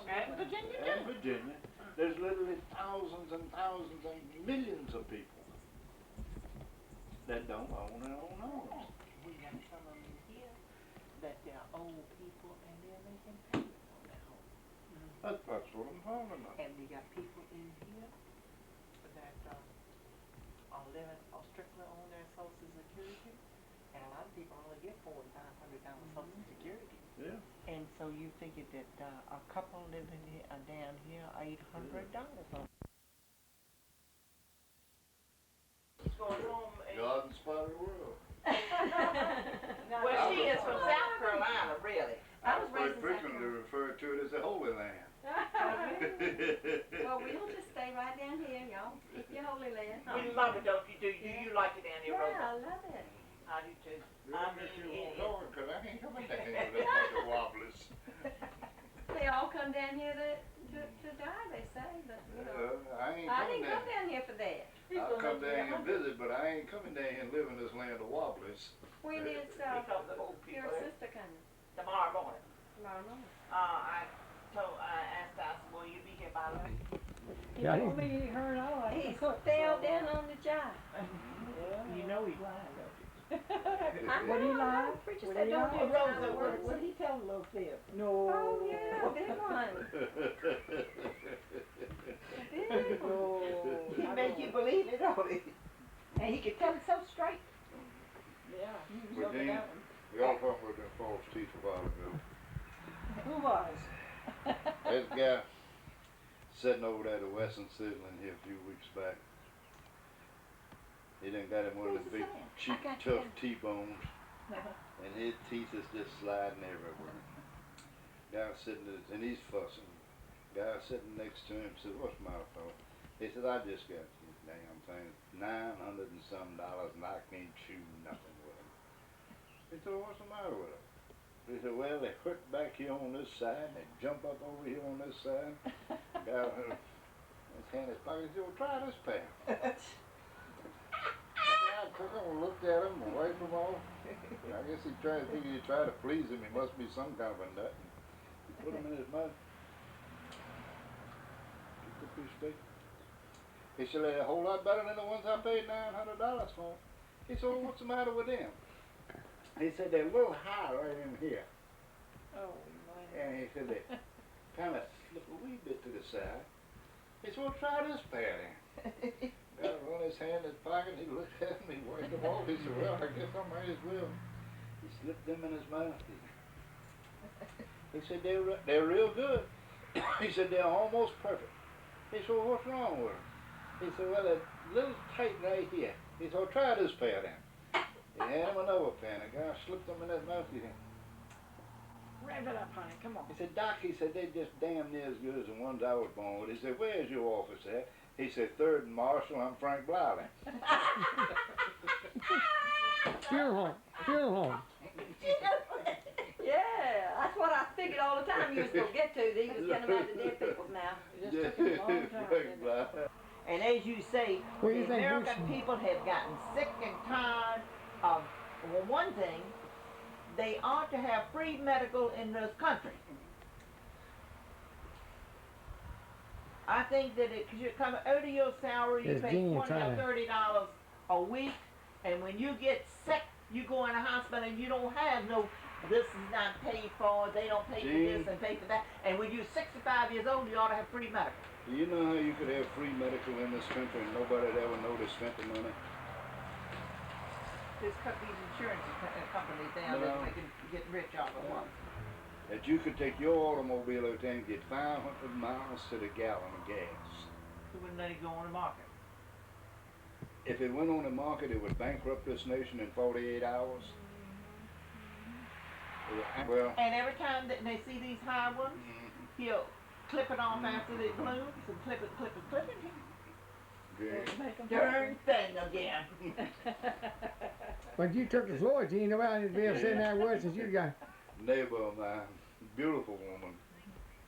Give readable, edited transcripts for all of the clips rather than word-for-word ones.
And Virginia too. And Virginia. There's literally thousands and thousands and millions of people that don't own their own homes. We got some of them in here that they're old people and they're making payments on their home. That's what I'm talking about. And we got people in here that are living or strictly on their Social Security. And a lot of people only get $4,500 Social Security. Yeah. And so you figure that a couple living here, down here, $800 on. What's going on? God inspired the world. Well, she is from South Carolina, really. I was raised in South frequently Carolina. referred to it as the Holy Land. Well, we'll just stay right down here, y'all. Keep your holy land. You love it, don't you? Do you like it down here, Rosa? Yeah, I love it. I do too. I bet you won't know it, because I ain't coming down here with a bunch of wobblers. They all come down here to die, they say, but you know. I ain't I coming didn't come down. down here for that. I'll come down here and visit, but I ain't coming down here and live in this land of wobblers. When is Because the old people your there. sister coming? Tomorrow morning. Tomorrow morning. I asked us, will you be here by lunch? He told me her and I. He fell down on the job. You know he's lying, don't you? Would he lie? Preacher Would said he don't lie? do Rosa, time words. what did he tell the little fib? No. Oh, yeah, big one. Big one. No. He make you believe it, don't he? And he could tell it so straight. Yeah. But then, y'all talking about that false teeth a while ago. Who was? There's a guy sitting over there at the Western Sizzling here a few weeks back. He done got him one of the big, cheap, tough T-bones, and his teeth is just sliding everywhere. Guy sitting there, and he's fussing. Guy sitting next to him said, "What's the matter, fella?" He said, "I just got these damn things, $900 and some, and I can't chew nothing with them." He said, "What's the matter with them?" He said, "Well, they hurt back here on this side, and they jump up over here on this side." Guy, his hand in his pocket, he said, "Well, try this pair." I took him and looked at him and wiped him off. I guess he figured he'd try to please him. He must be some kind of a nut. He put them in his mouth. He took his steak. He said, "They're a whole lot better than the ones I paid $900 for." He said, "Well, what's the matter with them?" He said, "They're a little high right in here." Oh, man. And he said, "They kind of slip a wee bit to the side." He said, "Well, try this pair then." Got run his hand in his pocket, he looked at me, he wiped them off. He said, "Well, I guess I might as well." He slipped them in his mouth. He said, they're real good." He said, "They're almost perfect." He said, "Well, what's wrong with them?" He said, "Well, they're a little tight right here." He said, "Well, try this pair then." He had him another pair, and the guy slipped them in his mouth. He said, Wrap it up, honey. Come on. he said, "Doc," he said, "they're just damn near as good as the ones I was born with." He said, "Where's your office at?" He said, "3rd and Marshall, I'm Frank Bliley." Funeral home. Funeral home. Yeah, that's what I figured all the time you was going to get to. That he was telling about the dead people now. It just took him a long time. Frank didn't it? Bliley. And as you say, What do you the think, American Bruce? people have gotten sick and tired of, well, one thing, they ought to have free medical in this country. I think that it should come out of your salary, you It's pay genius, $20 or huh? $30 a week, and when you get sick, you go in the hospital and you don't have no, this is not paid for, they don't pay for this and pay for that, and when you're 65 years old, you ought to have free medical. Do you know how you could have free medical in this country and nobody'd ever know they spent the money? There's these insurance companies down there that can get rich off of one. That you could take your automobile out there and get 500 miles to the gallon of gas. Who wouldn't let it go on the market? If it went on the market, it would bankrupt this nation in 48 hours. Well, And every time that they see these high ones, he'll clip it off after they blooms and clip it, yeah. Make 'em darn thing again. When you took the Floyd, you ain't nobody be able to say that word since you got. Neighbor of mine, beautiful woman,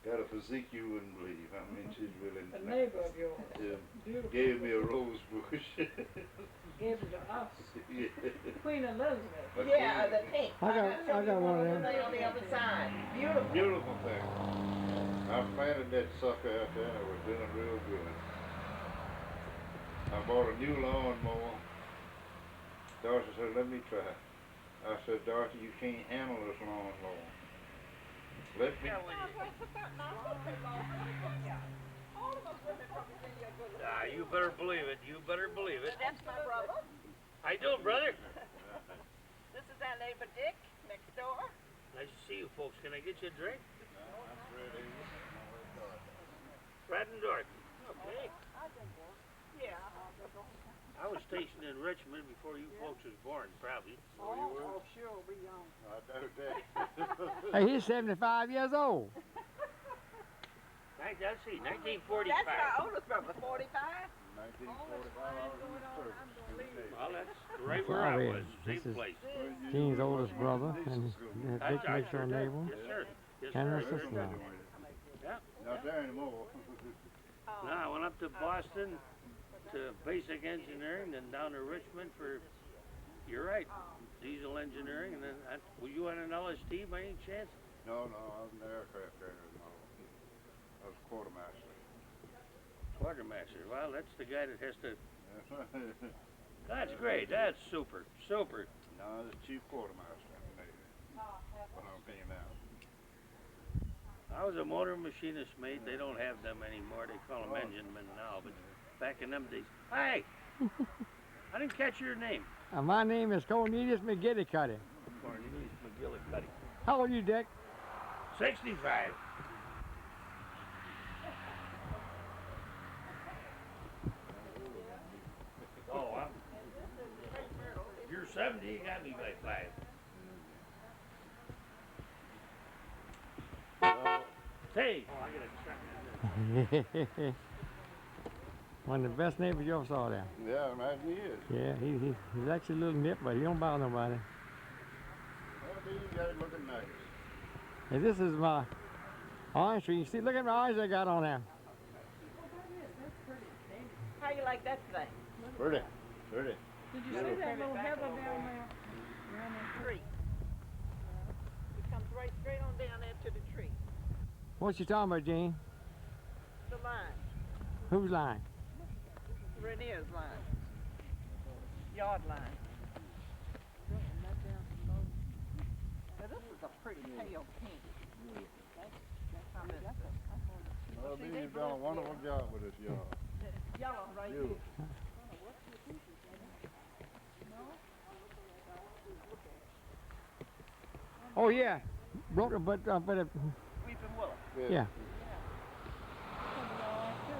got a physique you wouldn't believe. I mean, she's really A neighbor of yours. Beautiful. gave me a rose bush. Gave it to us. Yeah. Queen Elizabeth. But Yeah, the pink. I got one of them. They on the other side. Beautiful. beautiful thing. I I planted that sucker out there and it was doing real good. I bought a new lawnmower. Dorothy said, let me try. I said, Dorothy, you can't handle this lawnmower. Let me. You better believe it. You better believe it. That's my brother. How you doing, brother? This is our neighbor Dick next door. Nice to see you folks. Can I get you a drink? Fred and Dorothy. Okay. Yeah. I was stationed in Richmond before you folks was born, probably. Oh, sure, we young. I doubt that. Hey, he's 75 years old. Let's see, 1945. That's my oldest brother, 45. 1945. Well, that's right where I was. Same place. Gene's oldest brother, and Dick makes our neighbor. Yes, sir. Yes, And her sir. sister-in-law. Yeah. Not there anymore. No, I went up to Boston to basic engineering, then down to Richmond for, you're right, diesel engineering, and then, were you on an LST by any chance? No, I was an aircraft carrier. No. I was quartermaster. Quartermaster. Well, that's the guy that has to. That's great. That's super. Super. No, the chief quartermaster in the Navy when I came out. I was a motor machinist mate. They don't have them anymore. They call them engine men now. But back in them days. Hi. I didn't catch your name. My name is Cornelius McGillicuddy. Cornelius McGillicuddy. How old are you, Dick? 65. Oh, if you're 70, you got me by 5. Hey. Oh, I gotta check. One of the best neighbors you ever saw there. Yeah, I imagine he is. Yeah, he's actually a little nip, but he don't bother nobody. Well, you got it looking nice. And this is my orange tree. You see, look at my orange I got on there. How you like that thing? Pretty. Did you see that little heather down there? Tree. It comes right straight on down there to the tree. What you talking about, Gene? The line. Whose line? Rainier's line. Yard line. Now this is a pretty pale pink. I missed it. Well, you've done a wonderful job with this yard. Yellow right here. Beautiful. Oh yeah, broke it, but Weeping Willow. yeah.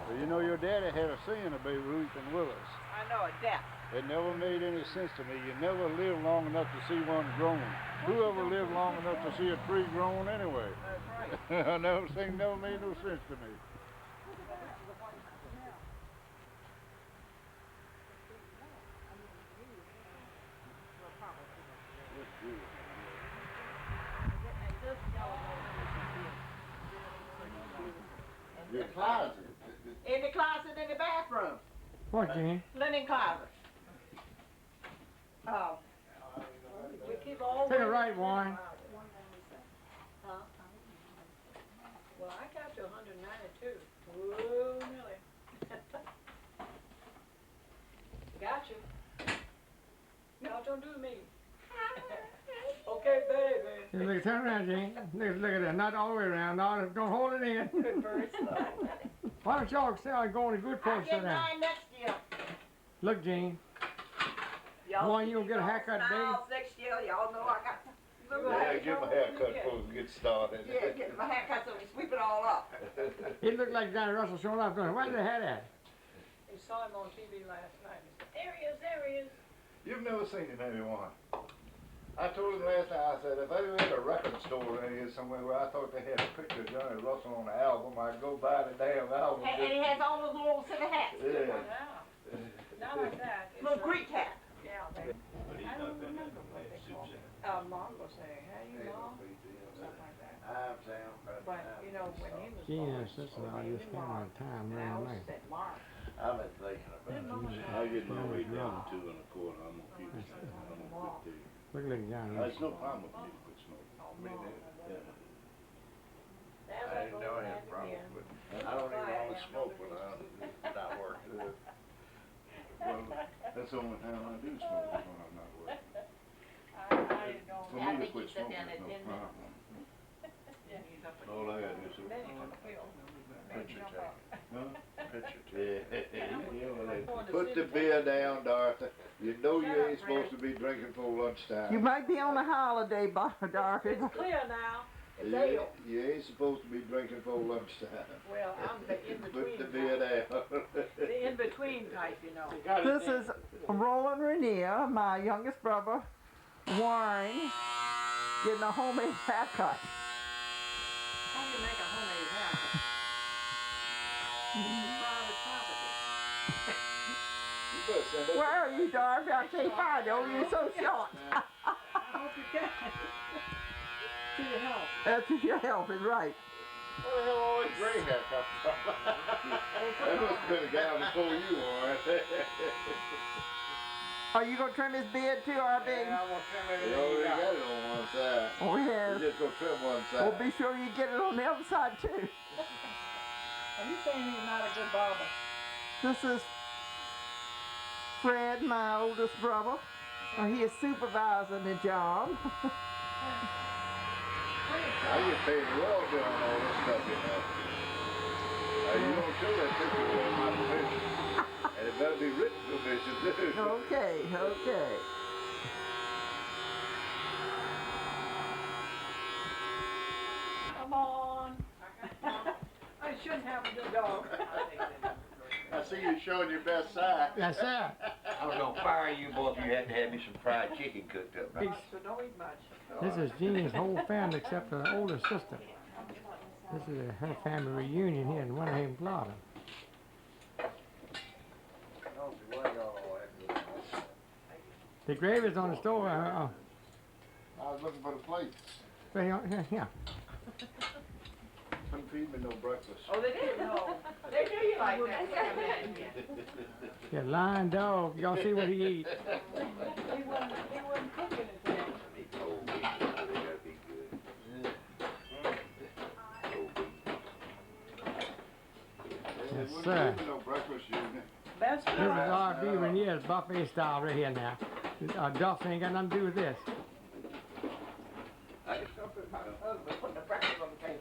Well, you know your daddy had a saying about Weeping Willows. I know a death. It never made any sense to me. You never live long enough to see one grown. Whoever lived long enough to see a tree grown anyway? That's right. I never thing never made no sense to me. Your closet. In the closet in the bathroom. What, Gene? Linen closet. Oh. We keep all. Take it right, Warren. Huh? Well, I got to 192. Whoa, Millie. Got you. Y'all don't do me. Okay, baby. Here, look, turn around, Gene. Look at that. Not all the way around. No, don't hold it in. Very slow. Why don't y'all stay on going to good I'll folks get sit down? mine next year. Look, Gene. Y'all Boy, you'll get a haircut today. Smiles next year. Y'all know I got. Yeah, give him a haircut before we get started. Yeah, get my haircut so we sweep it all up. He looked like Johnny Russell showing up going, where's the hat at? We saw him on TV last night. There he is, there he is. You've never seen him, anyone. I told him last night, I said, if I had a record store around here somewhere where I thought they had a picture of Johnny Russell on the album, I'd go buy the damn album. And he has all those little silly hats. Yeah. Not like that. Little Greek hat. Yeah, I don't remember what they called it. Mom will say, hey, Mom, something like that. But, you know, when he was Gene born, and sister-in-law just spent my time and I running always away. said, Mark. I've been thinking about it. I get my weight down to 2 1/4. I'm gonna keep it. I'm gonna quit too. Look like Johnny There's Russell. no problem with me to quit smoking. I mean, yeah. I didn't know I had a problem That's the only time I do smoke is when I'm not working. I don't. For Yeah, I me to think quit he said smoking down is at no 10 problem. Yeah, he's up at. All I gotta do is Then he took a pill. picture Jump tape. up. Huh? Picture tape. Yeah, going to put see the the beer down, Dorothy. You know you Shut up, ain't supposed to Fred. be drinking before lunchtime. You might be on a holiday, Dorothy. It's clear now. It's You ale. ain't supposed to be drinking before lunchtime. Well, I'm the in Put the between. beer down. The in between type, you know. This is Roland Rainier, my youngest brother, Warren, getting a homemade haircut. How do you make a homemade haircut? Private property. You better send that. Where are you, Dorothy? I can't find you. Oh, you're so short. I hope you can. To your health. That's your health, is right. Where the hell all this gray hair come from? That must have been a guy before you, Warren. Are you going to trim his beard too, RB? Yeah, I'm gonna trim everything. You already got it on one side. Oh, yes. You just go trim one side. Well, be sure you get it on the other side too. Are you saying he's not a good barber? This is Fred, my oldest brother. He is supervising the job. I get paid well doing all this stuff, you know. You don't show that picture with my permission. And it better be written permission, too. Okay, okay. Come on. I shouldn't have a good dog. I see you showing your best side. Yes, sir. I was gonna fire you both. You had to have me some fried chicken cooked up. Right? So don't eat much. This is Jean's whole family except for the older sister. This is her family reunion here in Winterhaven, Florida. The gravy's on the stove. I was looking for the plates. Right here. Couldn't feed me no breakfast. Oh, they did? No. They do you like that. Yeah, lion dog. Y'all see what he eats. He wouldn't cook anything. Yes, Wouldn't sir. feed me no breakfast, Union. That's This is good. R.B. Rainier's buffet style right here now. Dustin ain't got nothing to do with this. My husband putting the breakfast on the table.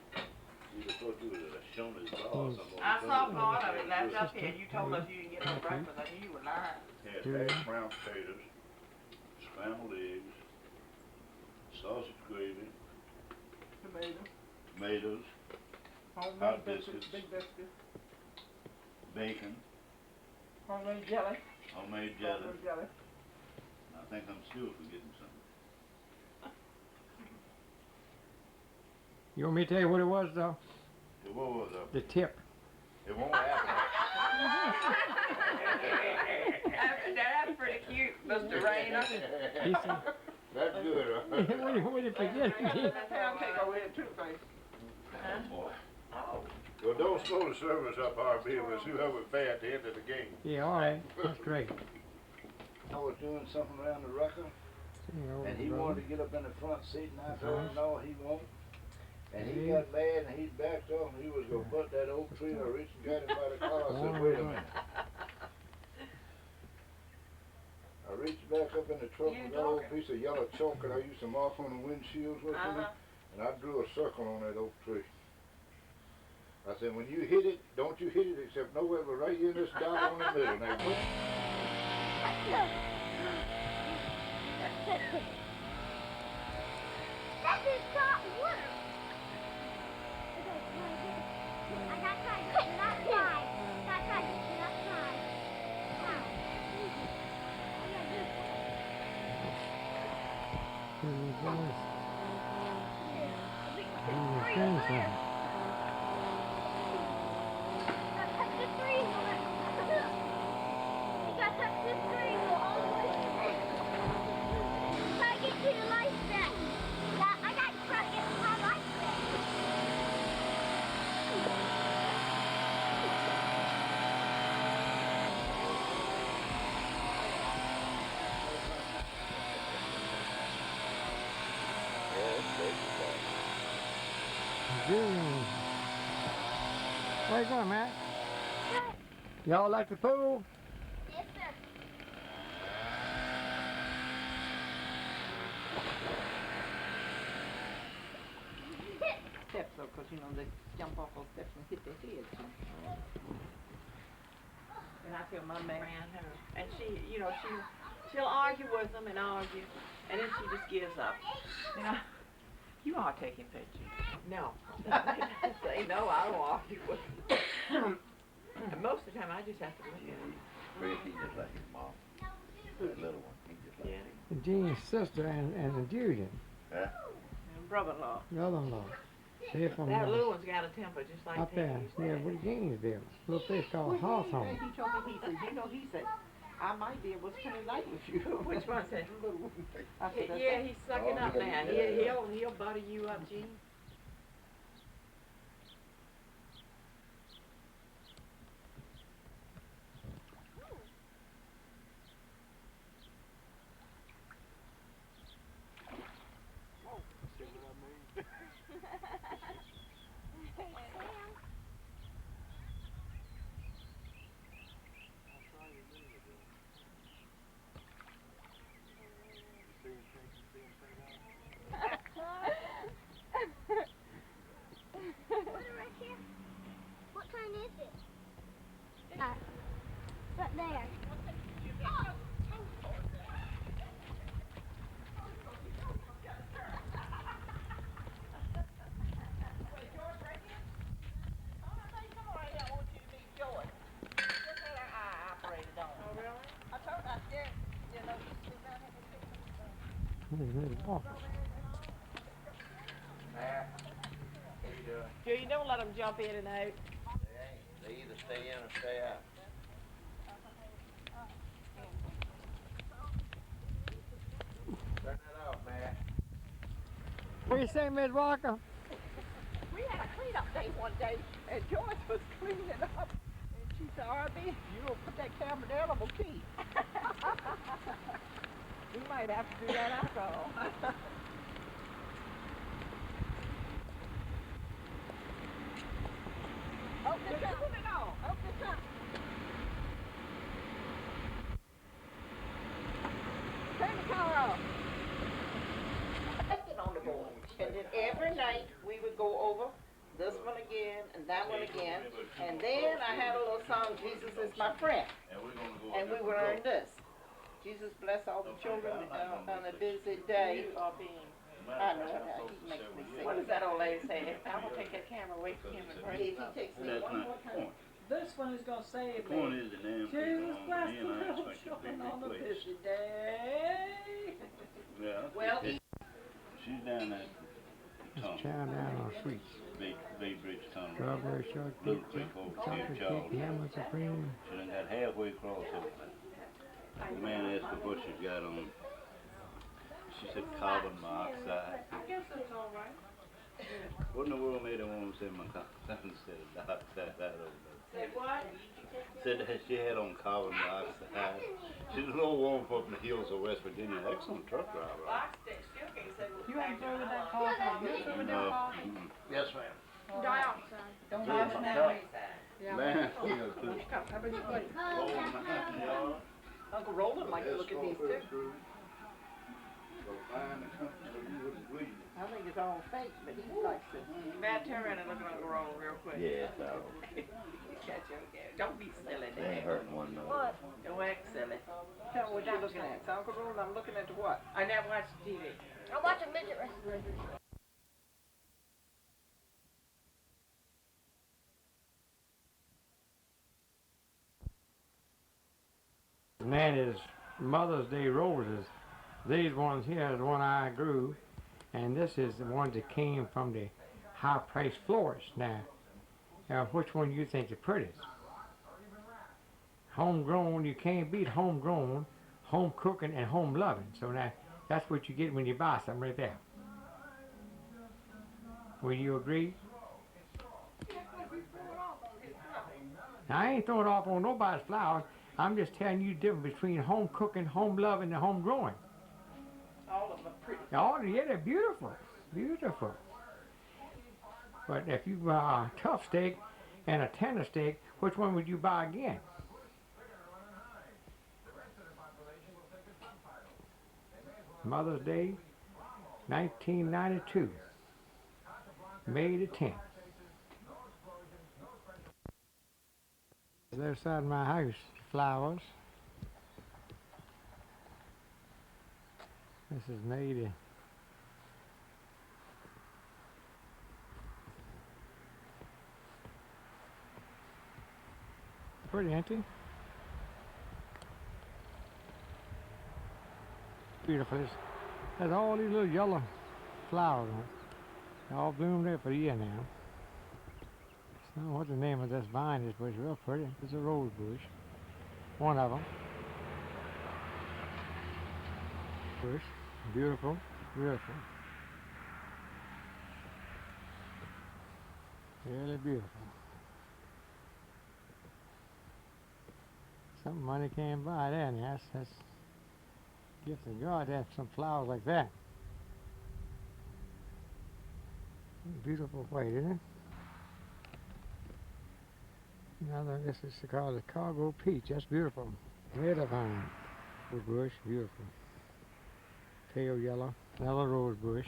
I saw part of it last up here. You told us you didn't get no breakfast. I knew you were lying. Had hash brown potatoes, scrambled eggs, sausage gravy, tomatoes, hot biscuits, Big biscuits. bacon, Homemade jelly. homemade jelly. Homemade jelly. I think I'm still forgetting something. You want me to tell you what it was, though? What was that? The tip. It won't happen. That's pretty cute, Mr. Rainer. He said, That's good, huh? what did you forget? Pound cake over here too, baby. Boy. Well, don't slow the service up, RB. We'll see how we pay at the end of the game. Yeah, all right. That's great. I was doing something around the record, and he wanted to get up in the front seat, and I told him no, he won't. And he got mad, and he backed off, and he was going to butt that oak tree, and I reached and got him by the collar. I said, wait a minute. I reached back up in the truck with that old piece of yellow chalk that I used to mark on the windshields with me, and I drew a circle on that oak tree. I said, when you hit it, don't you hit it except nowhere but right here in this dot on the middle. Now, That is not work. I got tried to put that side. Got tried to put that side. Now. Touch the three. You gotta touch the three. Go all the way to the end. Try to get to your life back. I got to try to get my life back. Where you going, Matt? Y'all like the pool? Yes, sir. because, you know, they jump off those steps and hit their heads. And I feel my man around her. And she, you know, she'll argue with them and argue, and then she just gives up. You know, you are taking pictures. No. Say no, I don't argue with them. And most of the time, I just have to look at them. Fred, he just like his mom. That little one, he just like him. Jean's sister and Julian, Huh? And brother-in-law. brother-in-law. They're from That little one's got a temper just like up there near Woody Gainesville. Little place called Hawthorne. He told me, he said, you know, he said, I might be able to spend the night with you. Which one said? I said, yeah, he's sucking up now. He'll butter you up, Gene. What kind is it? Right there. Joe, you don't let them jump in and out. They either stay in or stay out. Turn that off, man. What do you say, Miss Walker? We had a cleanup day one day, and Joyce was cleaning up, and she said, R.B., you don't put that camera down, I'm gonna pee. We might have to do that after all. Open the trunk. Open it all. Open the trunk. Turn the car off. Left it on the board. And then every night we would go over this one again and that one again. And then I had a little song, Jesus is my friend. And we would learn this. Jesus bless all the children on a busy day. I know how he makes me sing. What does that old lady say? I will take that camera away from him and pray. If he takes me one more time. This one is going to save me. The point is the damn Jesus people bless on the me and I little expect to children be on a replaced. busy day. Yeah, Well, she's down that tunnel, Chow down on sweets. Bay Bridge Tunnel. Strawberry shortcake, Little quick over chocolate Cape Charles. cake, lemon supreme. She done got halfway across it. The man asked her what she's got on. She said carbon monoxide. I guess it's all right. What in the world made her woman say monoxide instead of dioxide? I don't know. Say what? Said that she had on carbon monoxide. She's a little woman from the hills of West Virginia. Excellent truck driver. You ain't through with that coffee? You through with that No. coffee? Yes, ma'am. Dioxide. Don't have it now. Yeah. Man, How about you, buddy? Uncle Roland likes to look at these too. I think it's all fake, but he likes it. Matt, turn around and look at Uncle Roland real quick. Yeah, it's all. Catch him again. Don't be silly. They ain't hurting one another. What? Don't act silly. Tell me what you're looking at. So, Uncle Roland, I'm looking at what? I never watched TV. I'm watching midget wrestling. Nanny's Mother's Day roses. These ones here is the one I grew, and this is the one that came from the high-priced florist. Now, which one do you think is the prettiest? Homegrown, you can't beat homegrown, home cooking, and home loving. So now, that's what you get when you buy something right there. Will you agree? Now, I ain't throwing off on nobody's flowers. I'm just telling you the difference between home cooking, home loving, and home growing. All of them are pretty. Yeah, they're beautiful, beautiful. But if you buy a tough steak and a tender steak, which one would you buy again? Mother's Day, 1992, May the 10th. There's outside my house, flowers. This is native. Pretty empty. Beautiful. It has all these little yellow flowers on it. They all bloomed there for a year now. I don't know what the name of this vine is, but it's real pretty. It's a rose bush. One of them. Bush. Beautiful. Beautiful. Really beautiful. Something money can't buy that. That's gift of God to have some flowers like that. Beautiful white, isn't it? Another, this is called a cargo peach. That's beautiful. Red vine. Rose bush, beautiful. Pale yellow. Another rose bush.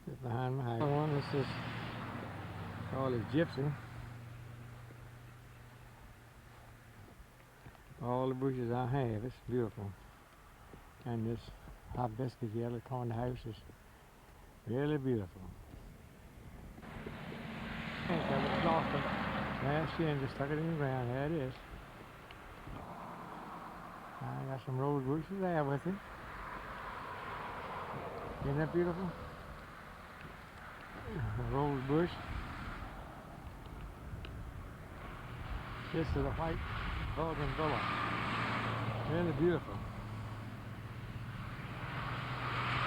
Just behind my house. Another one, this is called a gypsy. All the bushes I have, it's beautiful. And this hibiscus yellow corner house is really beautiful. I think I was lost it last year and just stuck it in the ground. There it is. I got some rose bushes there with it. Isn't that beautiful? A rose bush. This is a white bougainvillea. Really beautiful.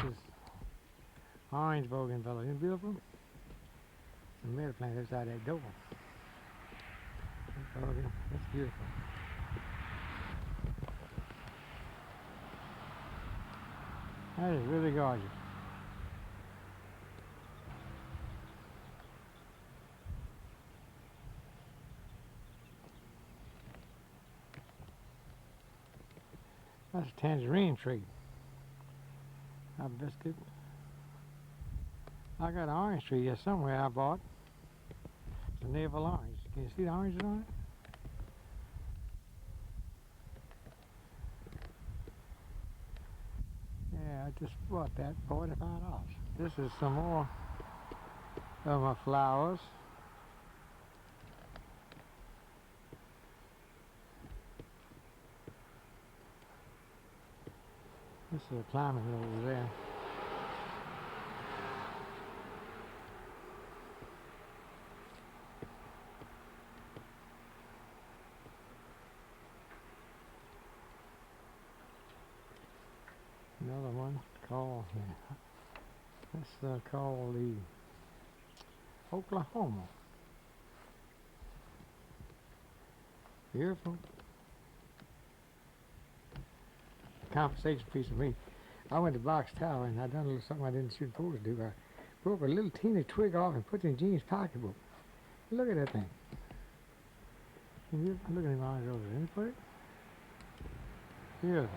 This is orange bougainvillea. Isn't it beautiful? The middle plant outside that door. That's beautiful. That is really gorgeous. That's a tangerine tree. Hibiscus. I got an orange tree here somewhere I bought. It's a navel orange. Can you see the oranges on it? Yeah, I just bought that for $45. This is some more of my flowers. This is a climbing over there. Another one called, that's called the Oklahoma. Beautiful. Conversation piece of me. I went to Box Tower and I done a little something I didn't supposed to do. I broke a little teeny twig off and put it in Jean's pocketbook. Look at that thing. Can you look at him eyes over there? Let me put it. Beautiful.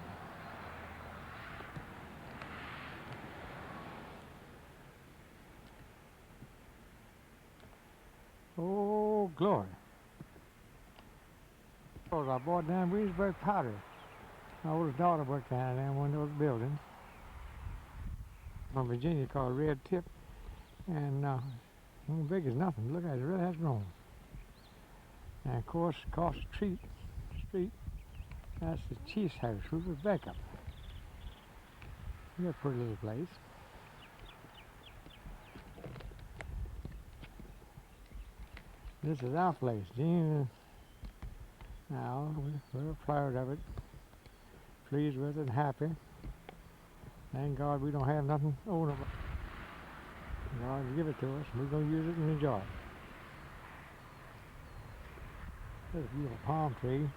Oh, glory. I bought down Williamsburg Pottery. My oldest daughter worked down there in one of those buildings from Virginia called Red Tip. And ain't big as nothing. Look at it, it really has grown. And of course, across the street, that's the Chief's house with Rebecca. It's a pretty little place. This is our place, Jean. Now, we're proud of it, pleased with it, and happy. Thank God we don't have nothing over. God give it to us, we're going to use it and enjoy it. There's a beautiful palm tree.